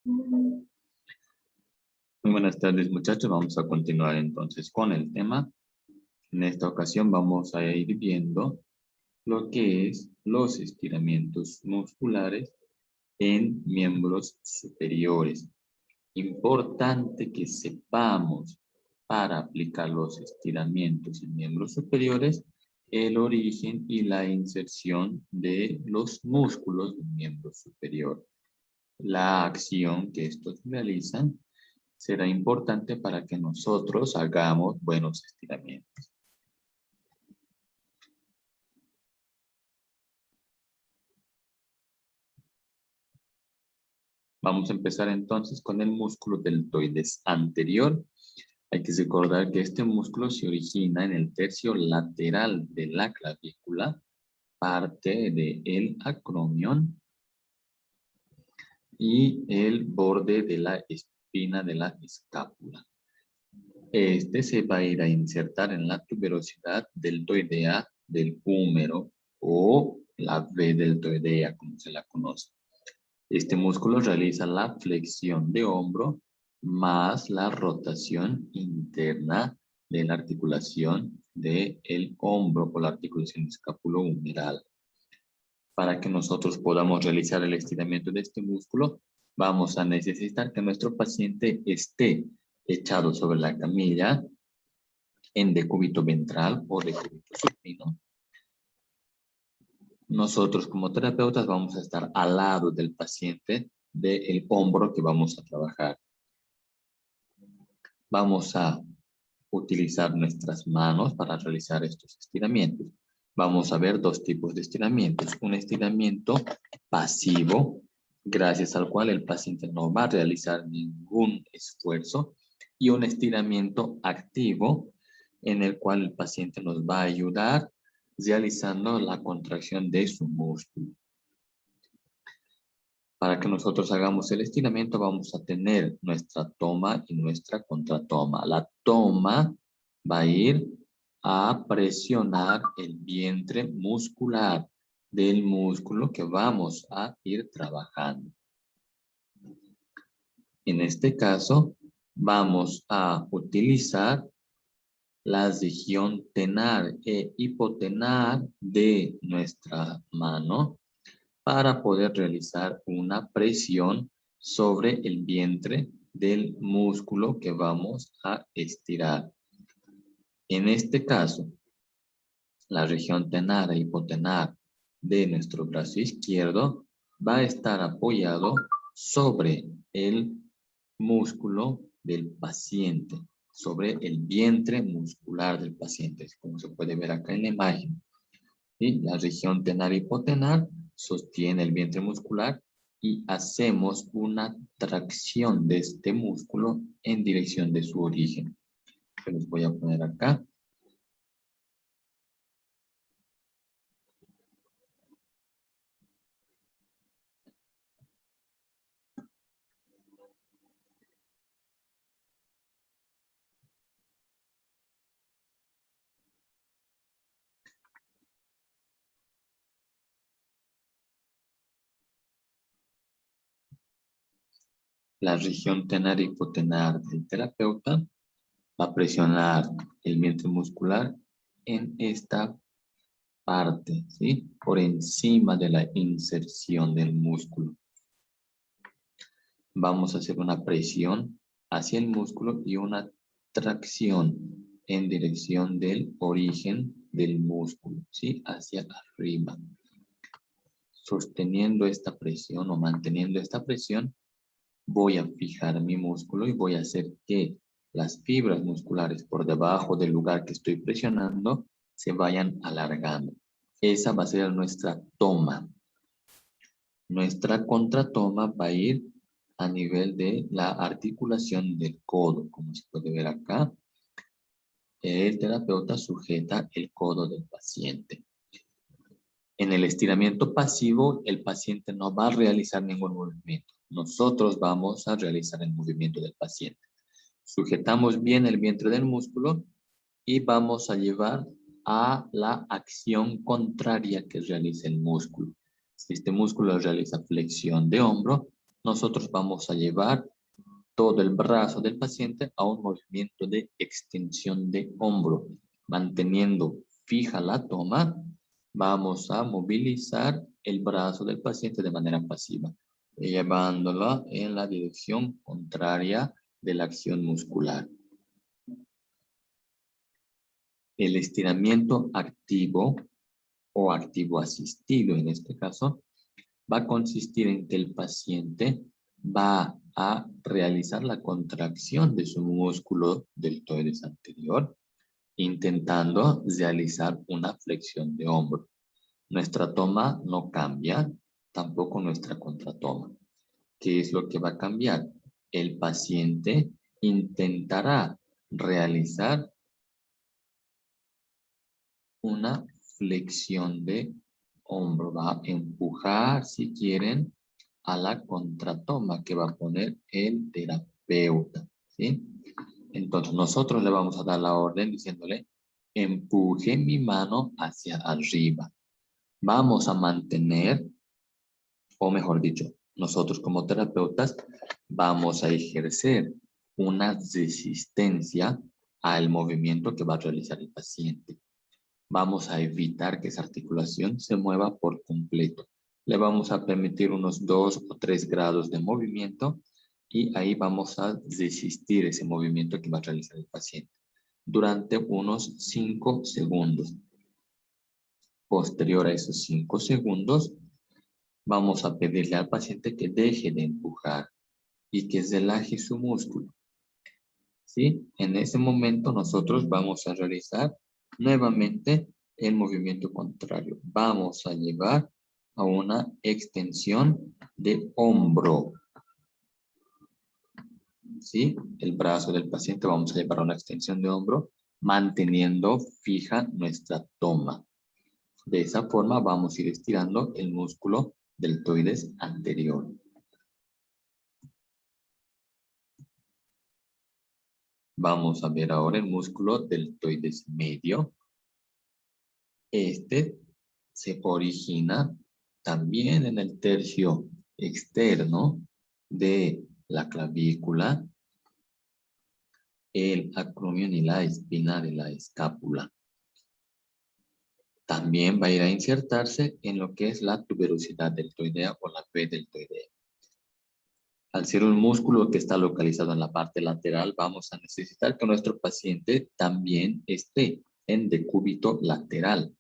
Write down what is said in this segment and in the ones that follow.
Muy buenas tardes, muchachos. Vamos a continuar entonces con el tema. En esta ocasión vamos a ir viendo lo que es los estiramientos musculares en miembros superiores. Importante que sepamos para aplicar los estiramientos en miembros superiores el origen y la inserción de los músculos del miembro superior. La acción que estos realizan será importante para que nosotros hagamos buenos estiramientos. Vamos a empezar entonces con el músculo deltoides anterior. Hay que recordar que este músculo se origina en el tercio lateral de la clavícula, parte del acromion y el borde de la espina de la escápula. Este se va a ir a insertar en la tuberosidad deltoidea del húmero o la V deltoidea, como se la conoce. Este músculo realiza la flexión de hombro más la rotación interna de la articulación del hombro por la articulación escapulohumeral. Para que nosotros podamos realizar el estiramiento de este músculo, vamos a necesitar que nuestro paciente esté echado sobre la camilla en decúbito ventral o decúbito supino. Nosotros como terapeutas vamos a estar al lado del paciente del hombro que vamos a trabajar. Vamos a utilizar nuestras manos para realizar estos estiramientos. Vamos a ver dos tipos de estiramientos. Un estiramiento pasivo, gracias al cual el paciente no va a realizar ningún esfuerzo, y un estiramiento activo, en el cual el paciente nos va a ayudar realizando la contracción de su músculo. Para que nosotros hagamos el estiramiento vamos a tener nuestra toma y nuestra contratoma. La toma va a ir a presionar el vientre muscular del músculo que vamos a ir trabajando. En este caso vamos a utilizar la región tenar e hipotenar de nuestra mano para poder realizar una presión sobre el vientre del músculo que vamos a estirar. En este caso, la región tenar e hipotenar de nuestro brazo izquierdo va a estar apoyado sobre el músculo del paciente, sobre el vientre muscular del paciente, como se puede ver acá en la imagen. ¿Sí? La región tenar e hipotenar sostiene el vientre muscular y hacemos una tracción de este músculo en dirección de su origen. Se los voy a poner acá. La región tenar e hipotenar del terapeuta va a presionar el vientre muscular en esta parte, ¿sí? Por encima de la inserción del músculo. Vamos a hacer una presión hacia el músculo y una tracción en dirección del origen del músculo, ¿sí? Hacia arriba. Sosteniendo esta presión o manteniendo esta presión, voy a fijar mi músculo y voy a hacer que las fibras musculares por debajo del lugar que estoy presionando se vayan alargando. Esa va a ser nuestra toma. Nuestra contratoma va a ir a nivel de la articulación del codo, como se puede ver acá. El terapeuta sujeta el codo del paciente. En el estiramiento pasivo, el paciente no va a realizar ningún movimiento. Nosotros vamos a realizar el movimiento del paciente. Sujetamos bien el vientre del músculo y vamos a llevar a la acción contraria que realiza el músculo. Si este músculo realiza flexión de hombro, nosotros vamos a llevar todo el brazo del paciente a un movimiento de extensión de hombro. Manteniendo fija la toma, vamos a movilizar el brazo del paciente de manera pasiva, llevándolo en la dirección contraria de la acción muscular. El estiramiento activo o activo asistido, en este caso, va a consistir en que el paciente va a realizar la contracción de su músculo deltoides anterior, intentando realizar una flexión de hombro. Nuestra toma no cambia, tampoco nuestra contratoma. ¿Qué es lo que va a cambiar? El paciente intentará realizar una flexión de hombro, va a empujar, si quieren, a la contratoma que va a poner el terapeuta, ¿sí? Entonces nosotros le vamos a dar la orden diciéndole, empuje mi mano hacia arriba. Vamos a mantener, o mejor dicho, nosotros como terapeutas vamos a ejercer una resistencia al movimiento que va a realizar el paciente. Vamos a evitar que esa articulación se mueva por completo. Le vamos a permitir unos 2 o 3 grados de movimiento y ahí vamos a resistir ese movimiento que va a realizar el paciente durante unos 5 segundos. Posterior a esos 5 segundos, vamos a pedirle al paciente que deje de empujar y que relaje su músculo. ¿Sí? En ese momento nosotros vamos a realizar nuevamente el movimiento contrario. Vamos a llevar a una extensión de hombro. ¿Sí? El brazo del paciente vamos a llevar a una extensión de hombro, manteniendo fija nuestra toma. De esa forma vamos a ir estirando el músculo deltoides anterior. Vamos a ver ahora el músculo deltoides medio. Este se origina también en el tercio externo de la clavícula, el acromion y la espina de la escápula. También va a ir a insertarse en lo que es la tuberosidad deltoidea o la P deltoidea. Al ser un músculo que está localizado en la parte lateral, vamos a necesitar que nuestro paciente también esté en decúbito lateral.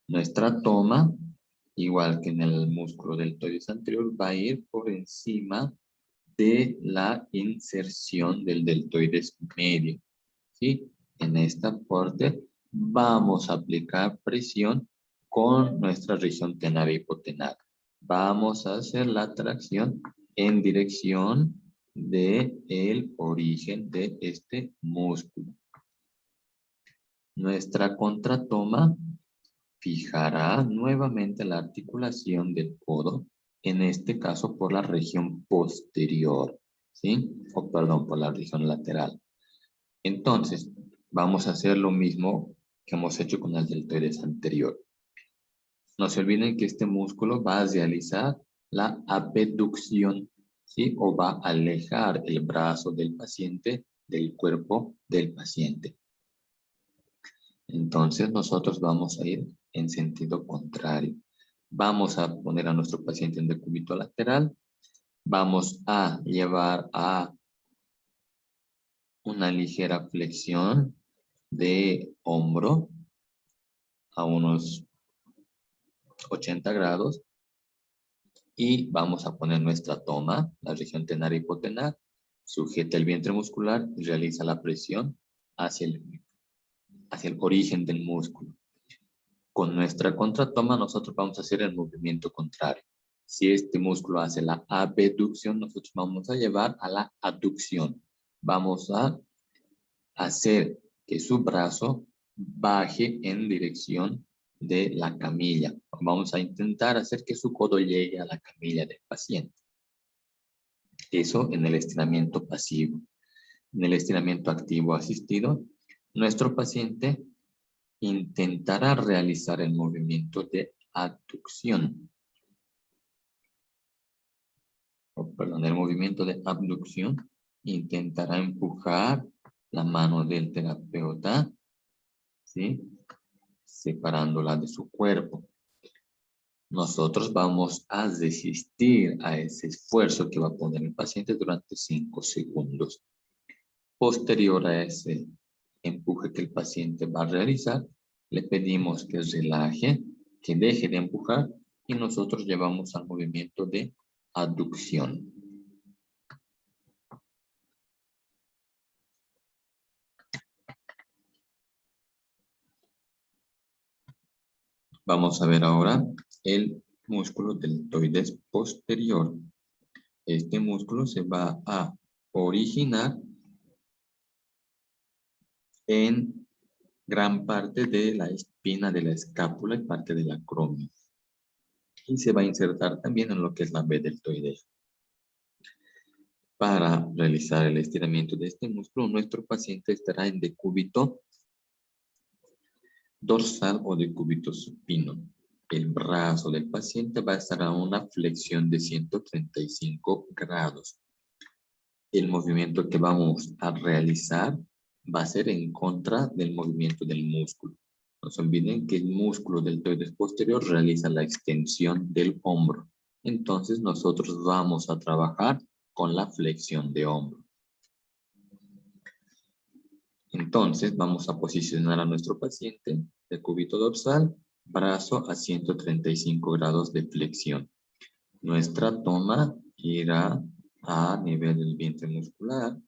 Nuestra toma, igual que en el músculo deltoides anterior, va a ir por encima de la inserción del deltoides medio. ¿Sí? En esta parte vamos a aplicar presión con nuestra región tenar y hipotenar. Vamos a hacer la tracción en dirección del origen de este músculo. Nuestra contratoma fijará nuevamente la articulación del codo, en este caso por la región posterior, ¿sí? O perdón, por la región lateral. Entonces, vamos a hacer lo mismo que hemos hecho con el deltoides anterior. No se olviden que este músculo va a realizar la abducción, ¿sí? O va a alejar el brazo del paciente del cuerpo del paciente. Entonces, nosotros vamos a ir en sentido contrario. Vamos a poner a nuestro paciente en decúbito lateral. Vamos a llevar a una ligera flexión de hombro a unos 80 grados y vamos a poner nuestra toma, la región tenar y hipotenar, sujeta el vientre muscular y realiza la presión hacia el origen del músculo. Con nuestra contratoma nosotros vamos a hacer el movimiento contrario. Si este músculo hace la abducción, nosotros vamos a llevar a la aducción. Vamos a hacer que su brazo baje en dirección de la camilla. Vamos a intentar hacer que su codo llegue a la camilla del paciente. Eso en el estiramiento pasivo. En el estiramiento activo asistido, nuestro paciente intentará realizar el movimiento de aducción. perdón, el movimiento de abducción, intentará empujar la mano del terapeuta, ¿sí? Separándola de su cuerpo. Nosotros vamos a resistir a ese esfuerzo que va a poner el paciente durante 5 segundos. Posterior a ese empuje que el paciente va a realizar, le pedimos que relaje, que deje de empujar y nosotros llevamos al movimiento de aducción. Vamos a ver ahora el músculo deltoides posterior. Este músculo se va a originar en gran parte de la espina de la escápula y parte del acromio. Y se va a insertar también en lo que es la B deltoidea. Para realizar el estiramiento de este músculo, nuestro paciente estará en decúbito dorsal o decúbito supino. El brazo del paciente va a estar a una flexión de 135 grados. El movimiento que vamos a realizar va a ser en contra del movimiento del músculo. No se olviden que el músculo deltoides posterior realiza la extensión del hombro. Entonces nosotros vamos a trabajar con la flexión de hombro. Entonces vamos a posicionar a nuestro paciente de cúbito dorsal, brazo a 135 grados de flexión. Nuestra toma irá a nivel del vientre muscular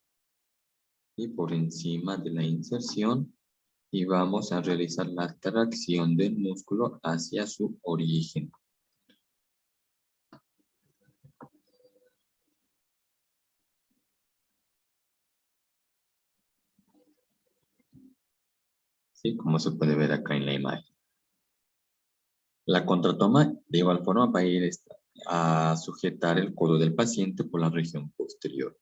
y por encima de la inserción y vamos a realizar la tracción del músculo hacia su origen. ¿Sí? Como se puede ver acá en la imagen. La contratoma de igual forma va a ir a sujetar el codo del paciente por la región posterior.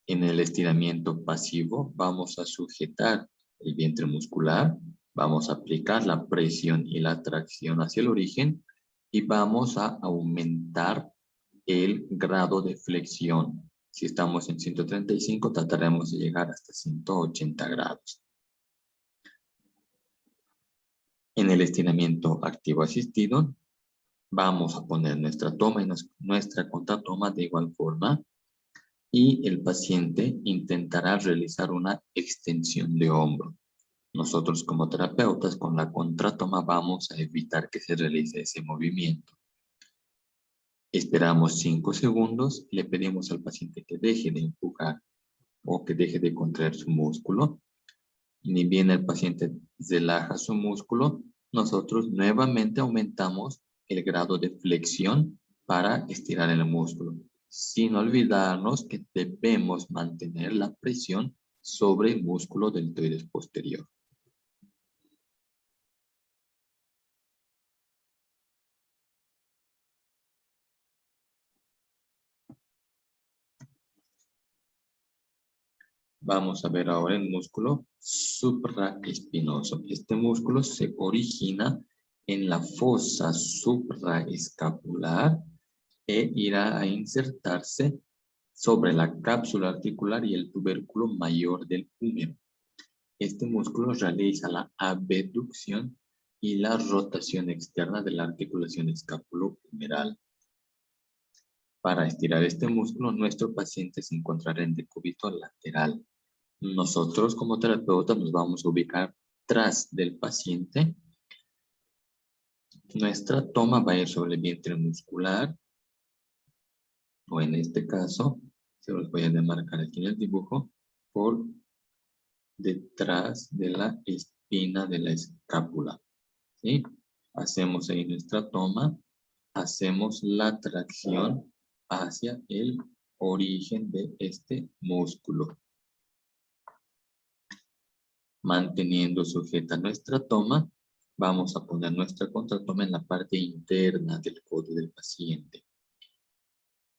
En el estiramiento pasivo vamos a sujetar el vientre muscular, vamos a aplicar la presión y la tracción hacia el origen y vamos a aumentar el grado de flexión. Si estamos en 135, trataremos de llegar hasta 180 grados. En el estiramiento activo asistido, vamos a poner nuestra toma y nuestra contratoma de igual forma y el paciente intentará realizar una extensión de hombro. Nosotros como terapeutas con la contratoma vamos a evitar que se realice ese movimiento. Esperamos 5 segundos, le pedimos al paciente que deje de empujar o que deje de contraer su músculo. Ni bien el paciente relaja su músculo, nosotros nuevamente aumentamos el grado de flexión para estirar el músculo, sin olvidarnos que debemos mantener la presión sobre el músculo deltoides posterior. Vamos a ver ahora el músculo supraespinoso. Este músculo se origina en la fosa supraescapular e irá a insertarse sobre la cápsula articular y el tubérculo mayor del húmero. Este músculo realiza la abducción y la rotación externa de la articulación escapulohumeral. Para estirar este músculo, nuestro paciente se encontrará en decúbito lateral. Nosotros como terapeutas nos vamos a ubicar tras del paciente. Nuestra toma va a ir sobre el vientre muscular, o en este caso, se los voy a demarcar aquí en el dibujo, por detrás de la espina de la escápula. ¿Sí? Hacemos ahí nuestra toma, hacemos la tracción hacia el origen de este músculo. Manteniendo sujeta nuestra toma, vamos a poner nuestra contratoma en la parte interna del codo del paciente.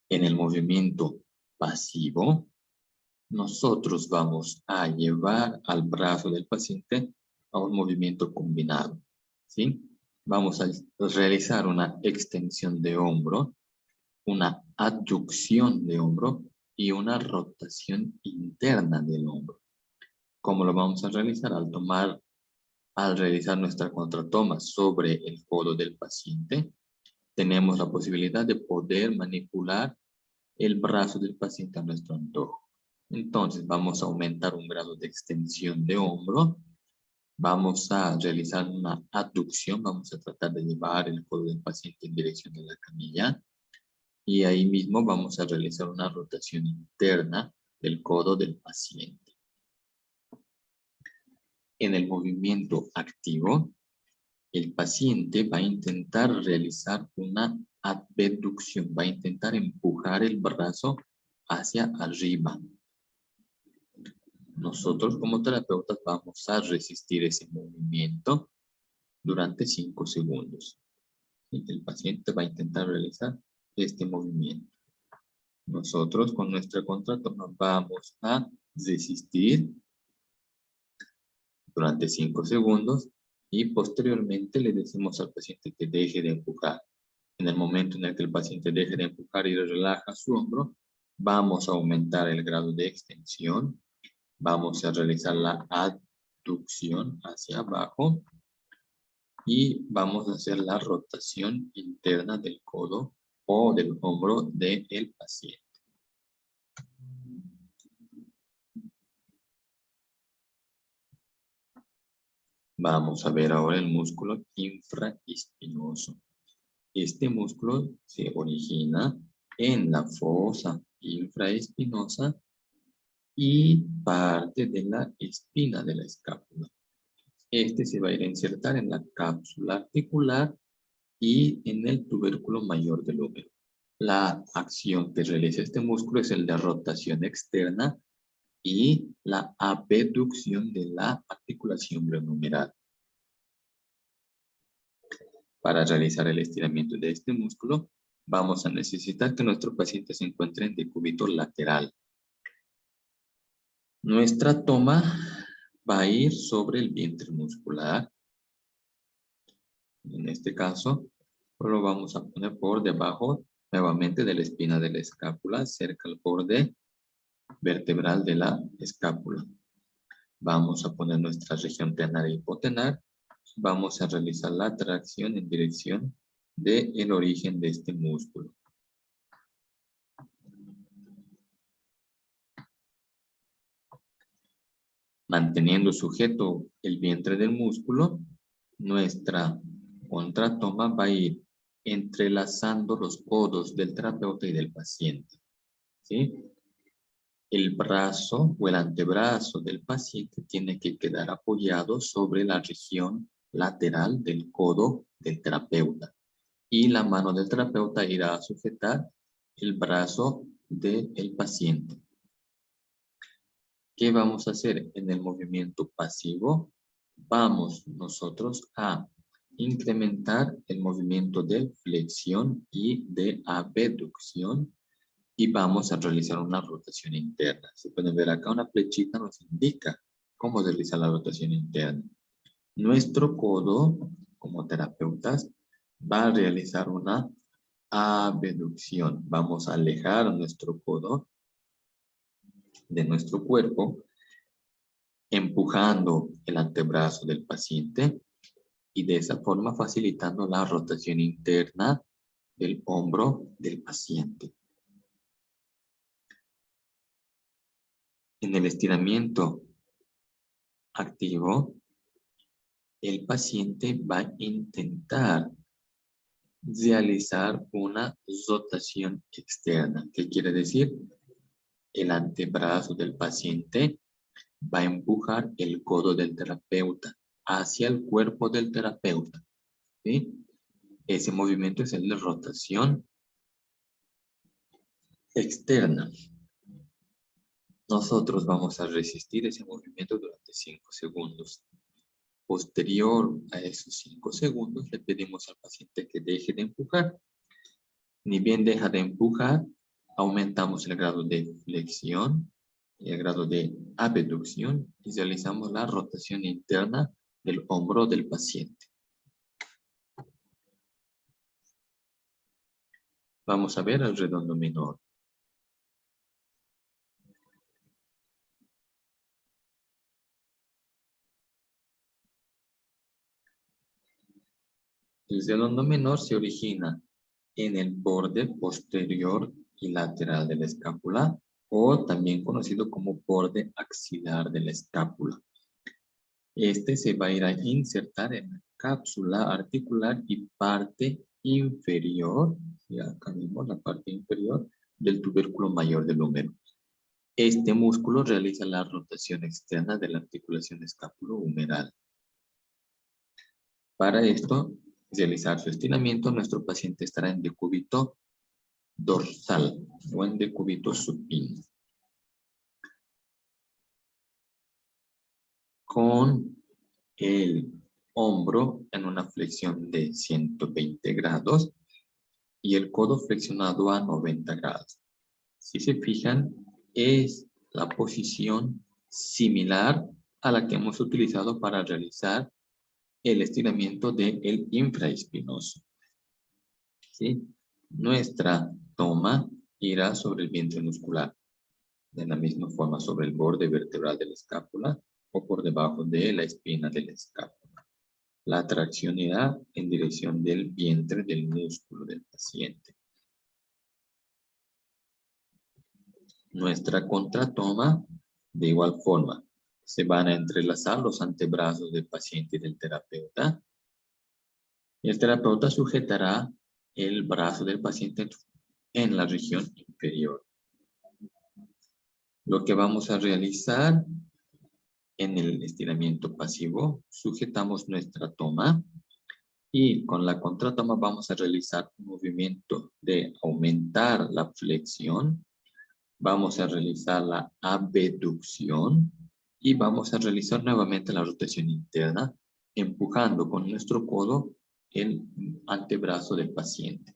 En el movimiento pasivo, nosotros vamos a llevar al brazo del paciente a un movimiento combinado. ¿Sí? Vamos a realizar una extensión de hombro, una aducción de hombro y una rotación interna del hombro. ¿Cómo lo vamos a realizar? Al realizar nuestra contratoma sobre el codo del paciente, tenemos la posibilidad de poder manipular el brazo del paciente a nuestro antojo. Entonces vamos a aumentar un grado de extensión de hombro. Vamos a realizar una aducción. Vamos a tratar de llevar el codo del paciente en dirección de la camilla. Y ahí mismo vamos a realizar una rotación interna del codo del paciente. En el movimiento activo, el paciente va a intentar realizar una abducción, va a intentar empujar el brazo hacia arriba. Nosotros como terapeutas vamos a resistir ese movimiento durante 5 segundos. El paciente va a intentar realizar este movimiento. Nosotros con nuestra contratoma vamos a resistir durante 5 segundos y posteriormente le decimos al paciente que deje de empujar. En el momento en el que el paciente deje de empujar y relaja su hombro, vamos a aumentar el grado de extensión. Vamos a realizar la aducción hacia abajo y vamos a hacer la rotación interna del codo o del hombro del paciente. Vamos a ver ahora el músculo infraespinoso. Este músculo se origina en la fosa infraespinosa y parte de la espina de la escápula. Este se va a ir a insertar en la cápsula articular y en el tubérculo mayor del húmero. La acción que realiza este músculo es el de rotación externa y la abducción de la articulación glenohumeral. Para realizar el estiramiento de este músculo, vamos a necesitar que nuestro paciente se encuentre en decúbito lateral. Nuestra toma va a ir sobre el vientre muscular. En este caso, lo vamos a poner por debajo nuevamente de la espina de la escápula, cerca al borde vertebral de la escápula. Vamos a poner nuestra región tenar e hipotenar. Vamos a realizar la tracción en dirección del origen de este músculo. Manteniendo sujeto el vientre del músculo, nuestra contratoma va a ir entrelazando los codos del terapeuta y del paciente. ¿Sí? El brazo o el antebrazo del paciente tiene que quedar apoyado sobre la región lateral del codo del terapeuta. Y la mano del terapeuta irá a sujetar el brazo del paciente. ¿Qué vamos a hacer en el movimiento pasivo? Vamos nosotros a incrementar el movimiento de flexión y de abducción y vamos a realizar una rotación interna. Se pueden ver acá una flechita nos indica cómo realizar la rotación interna. Nuestro codo, como terapeutas, va a realizar una abducción. Vamos a alejar nuestro codo de nuestro cuerpo, empujando el antebrazo del paciente y de esa forma facilitando la rotación interna del hombro del paciente. En el estiramiento activo, el paciente va a intentar realizar una rotación externa. ¿Qué quiere decir? El antebrazo del paciente va a empujar el codo del terapeuta hacia el cuerpo del terapeuta. ¿Sí? Ese movimiento es el de rotación externa. Nosotros vamos a resistir ese movimiento durante 5 segundos. Posterior a esos 5 segundos, le pedimos al paciente que deje de empujar. Ni bien deja de empujar, aumentamos el grado de flexión y el grado de abducción y realizamos la rotación interna del hombro del paciente. Vamos a ver el redondo menor. El redondo menor se origina en el borde posterior y lateral de la escápula, o también conocido como borde axilar de la escápula. Este se va a ir a insertar en la cápsula articular y parte inferior, y acá mismo la parte inferior del tubérculo mayor del húmero. Este músculo realiza la rotación externa de la articulación escápulo-humeral. Para esto, realizar su estiramiento, nuestro paciente estará en decúbito dorsal o en decúbito supino. Con el hombro en una flexión de 120 grados y el codo flexionado a 90 grados. Si se fijan, es la posición similar a la que hemos utilizado para realizar el estiramiento del infraespinoso. ¿Sí? Nuestra toma irá sobre el vientre muscular, de la misma forma sobre el borde vertebral de la escápula o por debajo de la espina de la escápula. La tracción irá en dirección del vientre del músculo del paciente. Nuestra contratoma, de igual forma, se van a entrelazar los antebrazos del paciente y del terapeuta. Y el terapeuta sujetará el brazo del paciente en la región inferior. Lo que vamos a realizar en el estiramiento pasivo, sujetamos nuestra toma y con la contratoma vamos a realizar un movimiento de aumentar la flexión, vamos a realizar la abducción y vamos a realizar nuevamente la rotación interna, empujando con nuestro codo el antebrazo del paciente.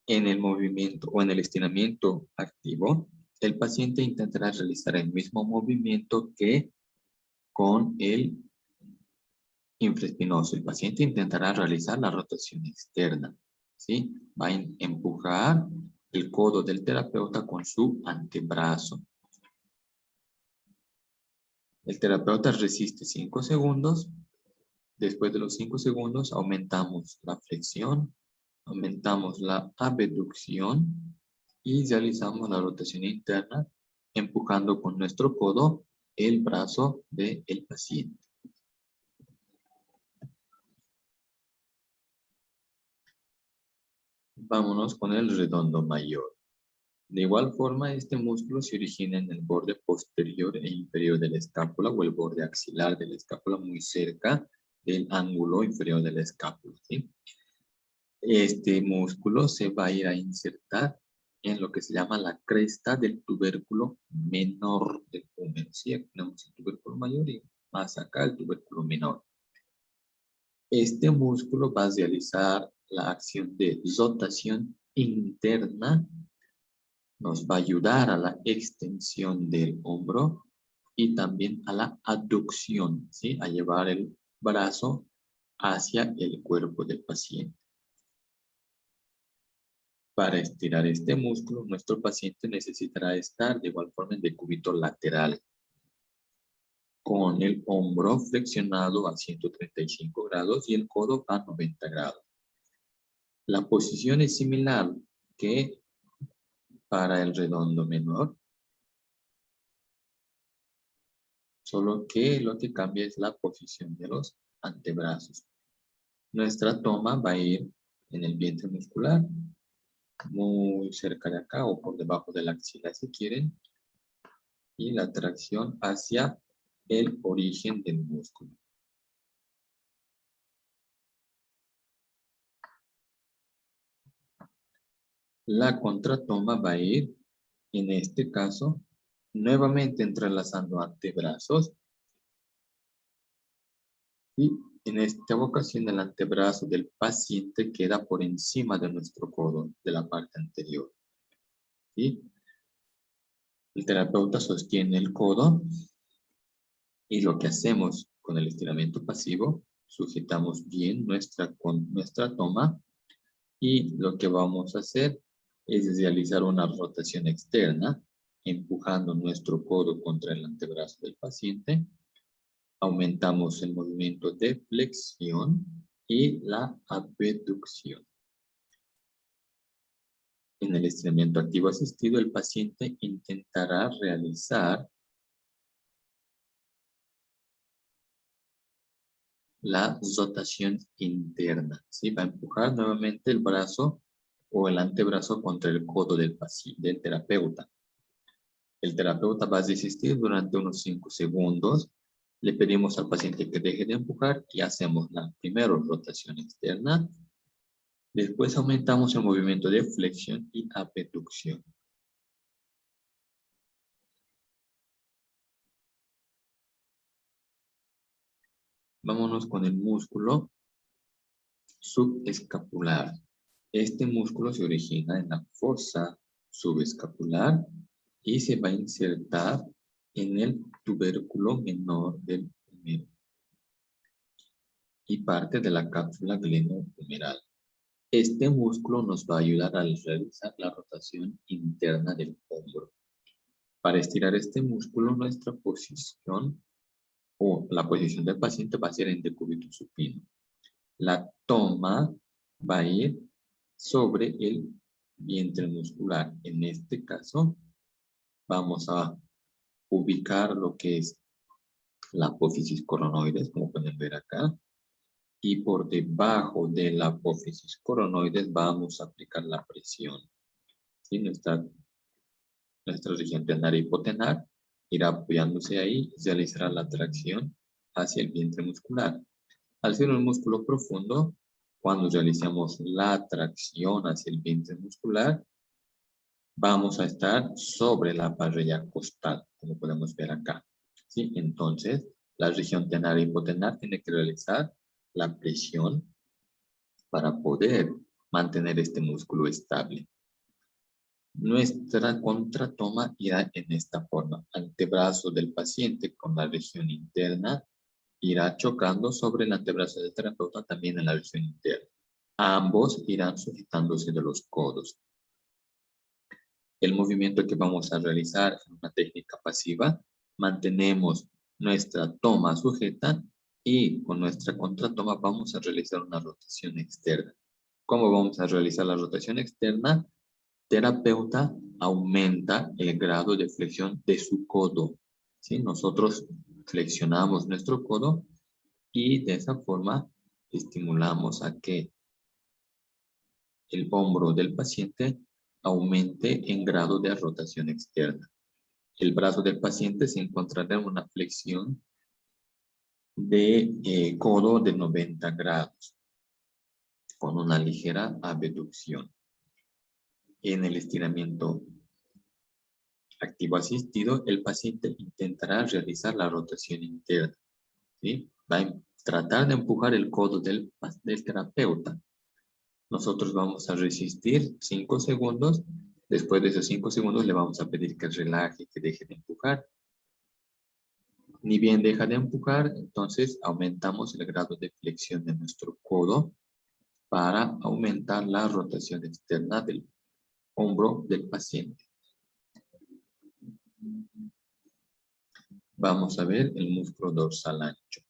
En el movimiento o en el estiramiento activo, el paciente intentará realizar el mismo movimiento que con el infraespinoso. El paciente intentará realizar la rotación externa, ¿sí? Va a empujar el codo del terapeuta con su antebrazo. El terapeuta resiste 5 segundos. Después de los 5 segundos, aumentamos la flexión, aumentamos la abducción y realizamos la rotación interna, empujando con nuestro codo el brazo del paciente. Vámonos con el redondo mayor. De igual forma, este músculo se origina en el borde posterior e inferior de la escápula o el borde axilar de la escápula, muy cerca del ángulo inferior de la escápula, ¿sí? Este músculo se va a ir a insertar en lo que se llama la cresta del tubérculo menor del húmero. ¿Sí? Aquí tenemos el tubérculo mayor y más acá el tubérculo menor. Este músculo va a realizar la acción de rotación interna, nos va a ayudar a la extensión del hombro y también a la aducción, ¿sí? A llevar el brazo hacia el cuerpo del paciente. Para estirar este músculo, nuestro paciente necesitará estar de igual forma en decúbito lateral, con el hombro flexionado a 135 grados y el codo a 90 grados. La posición es similar que para el redondo menor, solo que lo que cambia es la posición de los antebrazos. Nuestra toma va a ir en el vientre muscular, muy cerca de acá o por debajo de la axila si quieren, y la tracción hacia el origen del músculo. La contratoma va a ir, en este caso, nuevamente entrelazando antebrazos. Y en esta ocasión el antebrazo del paciente queda por encima de nuestro codo, de la parte anterior. ¿Sí? El terapeuta sostiene el codo y lo que hacemos con el estiramiento pasivo, sujetamos bien con nuestra toma y lo que vamos a hacer es realizar una rotación externa, empujando nuestro codo contra el antebrazo del paciente. Aumentamos el movimiento de flexión y la abducción. En el estiramiento activo asistido, el paciente intentará realizar la rotación interna. ¿Sí? Va a empujar nuevamente el brazo o el antebrazo contra el codo del terapeuta. El terapeuta va a resistir durante unos 5 segundos. Le pedimos al paciente que deje de empujar y hacemos la primera rotación externa. Después aumentamos el movimiento de flexión y abducción. Vámonos con el músculo subescapular. Este músculo se origina en la fosa subescapular y se va a insertar en el tubérculo menor del húmero y parte de la cápsula glenohumeral. Este músculo nos va a ayudar a realizar la rotación interna del hombro. Para estirar este músculo, nuestra posición o la posición del paciente va a ser en decúbito supino. La toma va a ir sobre el vientre muscular. En este caso, vamos a ubicar lo que es la apófisis coronoides, como pueden ver acá. Y por debajo de la apófisis coronoides vamos a aplicar la presión. ¿Sí? Nuestra región tenar e hipotenar irá apoyándose ahí y realizará la tracción hacia el vientre muscular. Al ser un músculo profundo, cuando realicemos la tracción hacia el vientre muscular, vamos a estar sobre la parrilla costal, como podemos ver acá. ¿Sí? Entonces, la región tenar e hipotenar tiene que realizar la presión para poder mantener este músculo estable. Nuestra contratoma irá en esta forma. Antebrazo del paciente con la región interna irá chocando sobre el antebrazo del terapeuta también en la región interna. Ambos irán sujetándose de los codos. El movimiento que vamos a realizar en una técnica pasiva, mantenemos nuestra toma sujeta y con nuestra contratoma vamos a realizar una rotación externa. ¿Cómo vamos a realizar la rotación externa? Terapeuta aumenta el grado de flexión de su codo. ¿Sí? Nosotros flexionamos nuestro codo y de esa forma estimulamos a que el hombro del paciente aumente en grado de rotación externa. El brazo del paciente se encontrará en una flexión de codo de 90 grados con una ligera abducción. En el estiramiento activo asistido, el paciente intentará realizar la rotación interna. ¿Sí? Va a tratar de empujar el codo del terapeuta. Nosotros vamos a resistir 5 segundos. Después de esos 5 segundos le vamos a pedir que relaje, que deje de empujar. Ni bien deja de empujar, entonces aumentamos el grado de flexión de nuestro codo para aumentar la rotación externa del hombro del paciente. Vamos a ver el músculo dorsal ancho.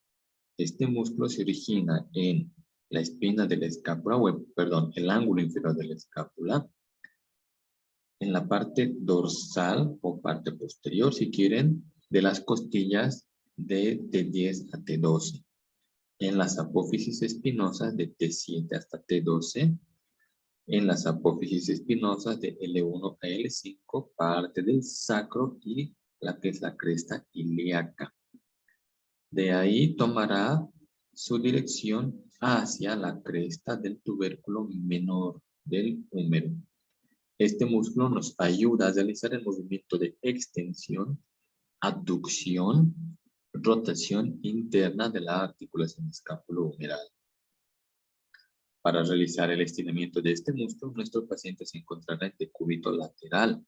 Este músculo se origina en la espina de la escápula, el ángulo inferior de la escápula, en la parte dorsal o parte posterior, si quieren, de las costillas de T10 a T12, en las apófisis espinosas de T7 hasta T12, en las apófisis espinosas de L1 a L5, parte del sacro y la que es la cresta ilíaca. De ahí tomará su dirección hacia la cresta del tubérculo menor del húmero. Este músculo nos ayuda a realizar el movimiento de extensión, abducción, rotación interna de la articulación escapulohumeral. Para realizar el estiramiento de este músculo, nuestro paciente se encontrará en decúbito lateral.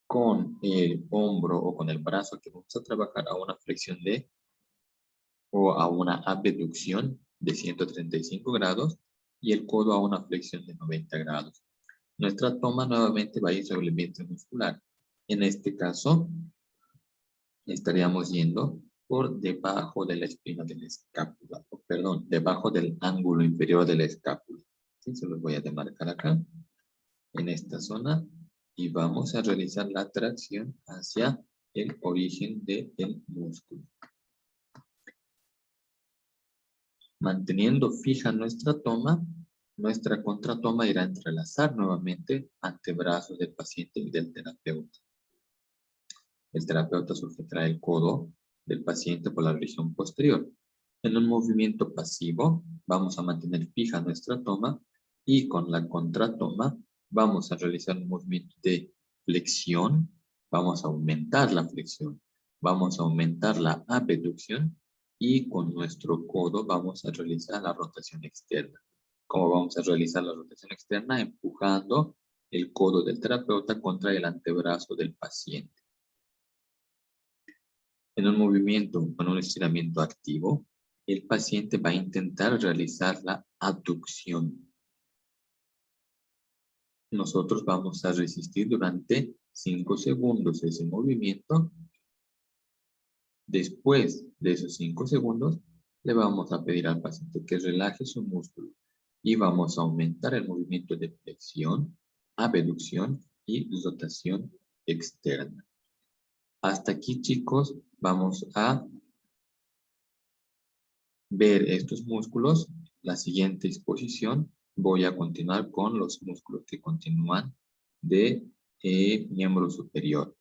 con el hombro o con el brazo que vamos a trabajar a una flexión o a una abducción de 135 grados y el codo a una flexión de 90 grados. Nuestra toma nuevamente va a ir sobre el vientre muscular. En este caso, estaríamos yendo por debajo de la espina de la escápula, perdón, debajo del ángulo inferior de la escápula. ¿Sí? Se los voy a demarcar acá, en esta zona, y vamos a realizar la tracción hacia el origen del músculo. Manteniendo fija nuestra toma, nuestra contratoma irá a entrelazar nuevamente antebrazos del paciente y del terapeuta. El terapeuta sujetará el codo del paciente por la región posterior. En un movimiento pasivo, vamos a mantener fija nuestra toma y con la contratoma vamos a realizar un movimiento de flexión. Vamos a aumentar la flexión. Vamos a aumentar la abducción y con nuestro codo vamos a realizar la rotación externa. ¿Cómo vamos a realizar la rotación externa? Empujando el codo del terapeuta contra el antebrazo del paciente. En un movimiento con un estiramiento activo, el paciente va a intentar realizar la abducción. Nosotros vamos a resistir durante 5 segundos ese movimiento. Después de esos 5 segundos, le vamos a pedir al paciente que relaje su músculo y vamos a aumentar el movimiento de flexión, abducción y rotación externa. Hasta aquí, chicos, vamos a ver estos músculos. La siguiente exposición voy a continuar con los músculos que continúan de miembro superior.